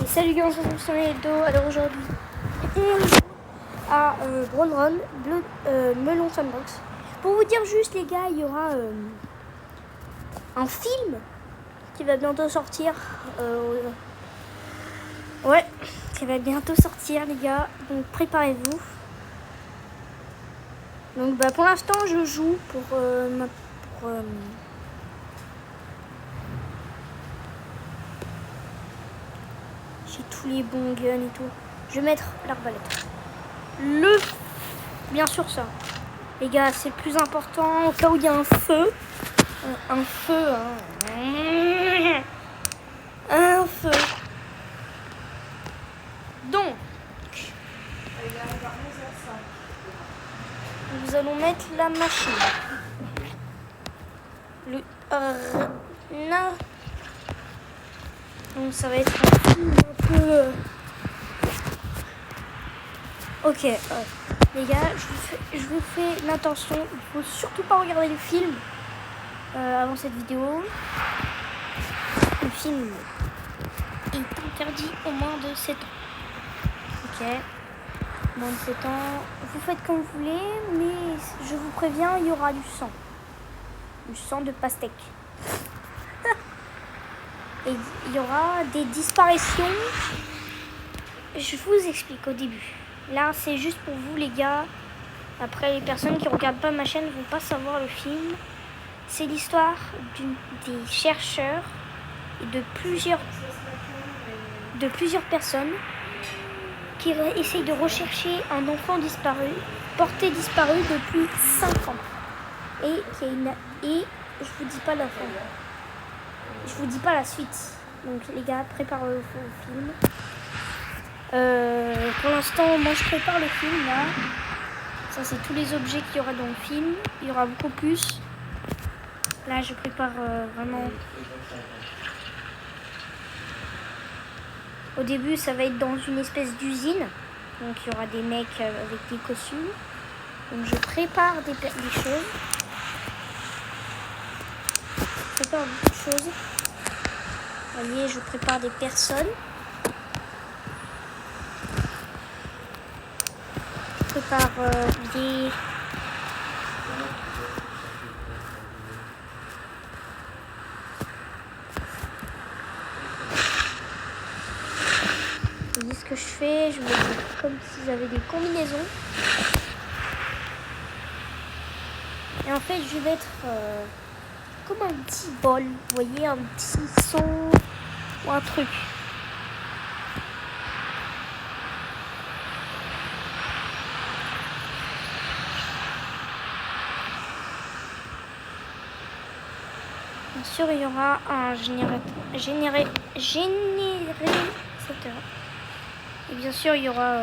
Salut gars, on se retrouve sur les dos. Alors aujourd'hui, on joue à Run Run Melon Sandbox. Pour vous dire juste les gars, il y aura un film qui va bientôt sortir. Ouais, qui va bientôt sortir les gars, donc préparez-vous. Donc pour l'instant je joue pour j'ai tous les bons guns et tout. Je vais mettre l'arbalète. Bien sûr ça. Les gars, c'est le plus important au cas où il y a un feu. Un feu. Donc, nous allons mettre la machine. Donc ça va être un peu... Ok, les gars, je vous fais l'intention. Il ne faut surtout pas regarder le film avant cette vidéo. Le film est interdit au moins de 7 ans. Ok, moins de 7 ans. Vous faites comme vous voulez, mais je vous préviens, il y aura du sang. Du sang de pastèque. Et il y aura des disparitions. Je vous explique au début. Là, c'est juste pour vous, les gars. Après, les personnes qui ne regardent pas ma chaîne ne vont pas savoir le film. C'est l'histoire des chercheurs et de plusieurs personnes qui essayent de rechercher un enfant disparu, porté disparu depuis 5 ans. Et je vous dis pas la fin. Je vous dis pas la suite. Donc, les gars, préparez-vous au film. Pour l'instant, moi je prépare le film là. Ça, c'est tous les objets qu'il y aura dans le film. Il y aura beaucoup plus. Là, je prépare vraiment. Au début, ça va être dans une espèce d'usine. Donc, il y aura des mecs avec des costumes. Donc, je prépare des choses. Je prépare beaucoup de choses. Vous voyez, je prépare des personnes. Par des vous voyez ce que je fais, je me mets comme s'ils avaient des combinaisons et en fait je vais mettre comme un petit bol, vous voyez, un petit son ou un truc. Bien sûr, il y aura un générateur. Et bien sûr, il y aura...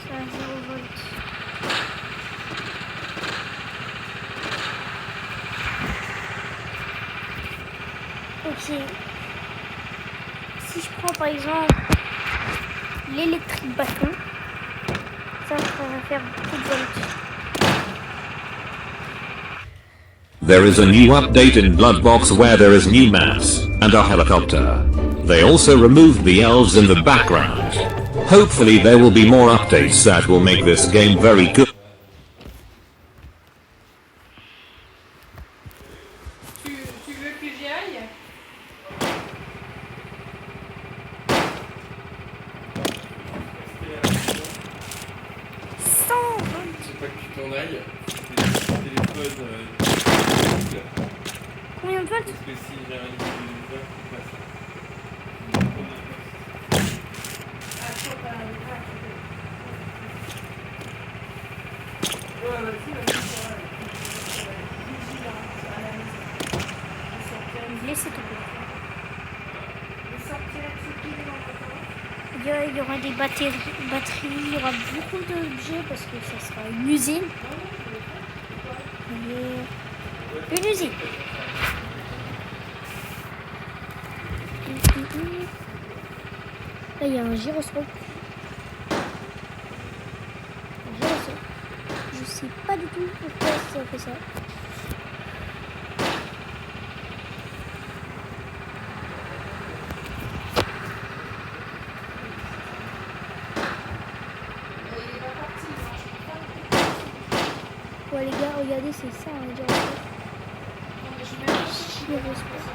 ça a 0 volts. Ok. Si je prends par exemple l'électrique bâton, ça va faire beaucoup de volts. There is a new update in Bloodbox where there is new maps and a helicopter. They also removed the elves in the background. Hopefully there will be more updates that will make this game very good. Tu veux que j'y aille? Pas que tu t'en ailles, téléphone. Combien de volts? Parce que si j'ai un téléphone qui passe. Laissez tomber. Il y aura des batteries, il y aura beaucoup d'objets parce que ça sera une usine. Une usine. Là, il y a un gyroscope. Un gyroscope. Je sais pas du tout pourquoi ça fait ça. Ouais les gars, regardez, c'est ça un gyroscope. Gyroscope.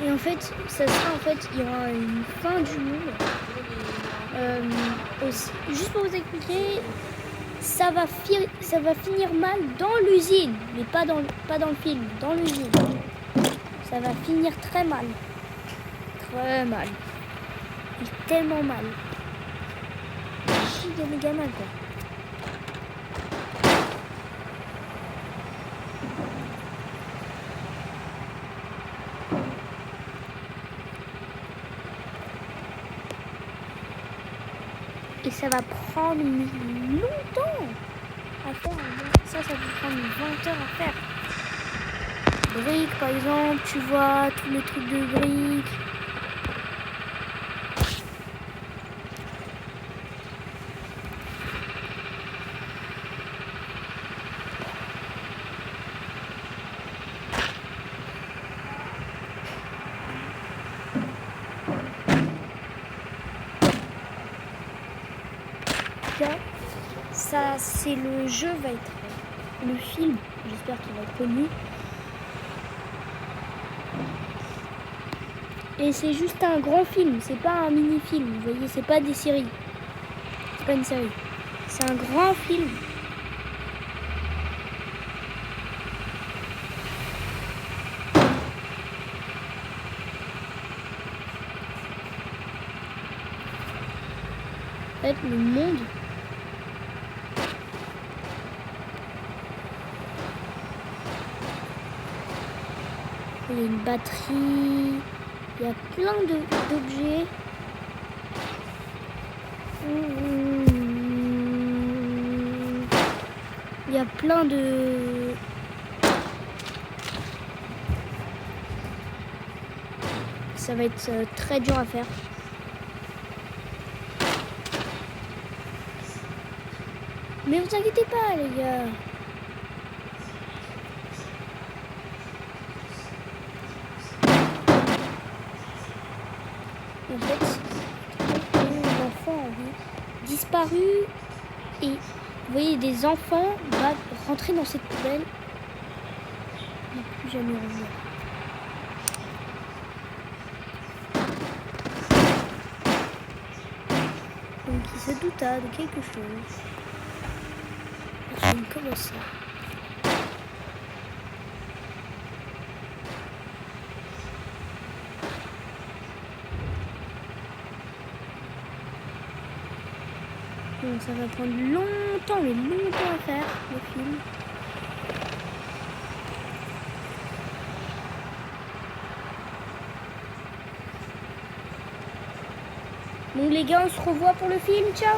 Et en fait, ça sera il y aura une fin du monde. Juste pour vous expliquer, ça va finir mal dans l'usine, mais pas dans le film, dans l'usine. Ça va finir très mal. Très mal. Mais tellement mal. Giga méga mal quoi. Et ça va prendre longtemps à faire. Ça va prendre 20 heures à faire. Briques, par exemple, tu vois, tous les trucs de briques. Ça, c'est le jeu, va être le film. J'espère qu'il va être connu. Et c'est juste un grand film, c'est pas un mini-film. Vous voyez, c'est pas des séries. C'est pas une série. C'est un grand film. En fait, le monde. Il y a une batterie, il y a plein d'objets. Il y a plein de... Ça va être très dur à faire. Mais vous inquiétez pas les gars. En fait, l'enfant avait disparu et vous voyez des enfants vont rentrer dans cette poubelle et plus jamais revenir. Donc il se douta de quelque chose. Comment ça? Donc ça va prendre longtemps, mais longtemps à faire le film. Bon les gars, on se revoit pour le film, ciao!